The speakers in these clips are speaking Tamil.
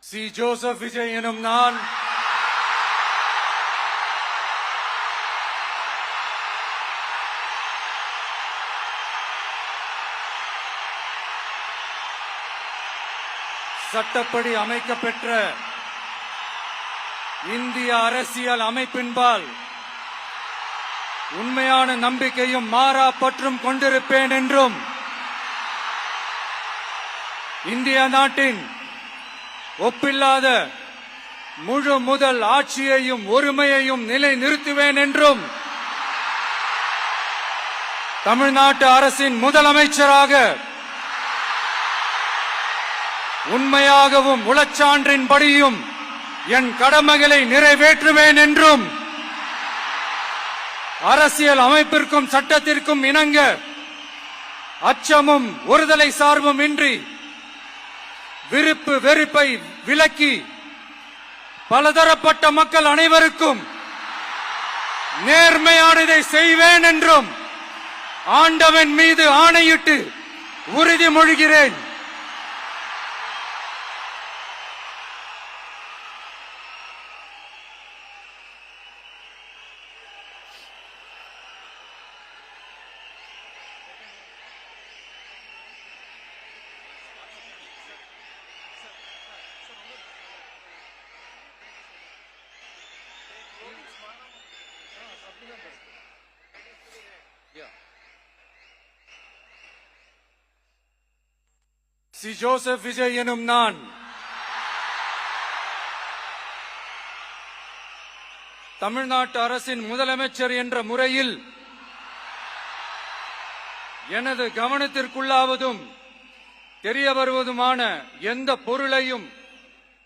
சி ஜோசப் விஜய் எனும் நான் சட்டப்படி அமைக்கப்பெற்ற இந்திய அரசியல் அமைப்பின்பால் உண்மையான நம்பிக்கையும் மாறா பற்றும் கொண்டிருப்பேன் என்றும் இந்திய நாட்டின் ஒப்பில்லாத முழு முதல் ஆட்சியையும் ஒருமையையும் நிலைநிறுத்துவேன் என்றும் தமிழ்நாட்டு அரசின் முதலமைச்சராக உண்மையாகவும் உளச்சான்றின்படியும் என் கடமைகளை நிறைவேற்றுவேன் என்றும் அரசியல் அமைப்பிற்கும் சட்டத்திற்கும் இணங்க அச்சமும் ஒருதலை சார்பும் இன்றி விருப்பு வெறுப்பை விலக்கி பலதரப்பட்ட மக்கள் அனைவருக்கும் நேர்மையானதை செய்வேன் என்றும் ஆண்டவன் மீது ஆணையிட்டு உறுதிமொழிகிறேன். சி ஜோசப் விஜய் எனும் நான் தமிழ்நாட்டு அரசின் முதலமைச்சர் என்ற முறையில் எனது கவனத்திற்குள்ளாவதும் தெரிய வருவதுமான எந்த பொருளையும்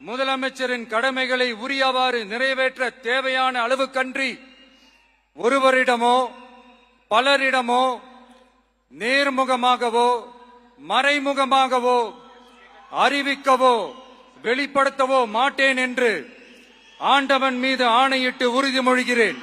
முதலமைச்சரின் கடமைகளை உரியவாறு நிறைவேற்ற தேவையான அளவுக்கன்றி ஒருவரிடமோ பலரிடமோ நேர்முகமாகவோ மறைமுகமாகவோ அறிவிக்கவோ வெளிப்படுத்தவோ மாட்டேன் என்று ஆண்டவன் மீது ஆணையிட்டு உறுதிமொழிகிறேன்.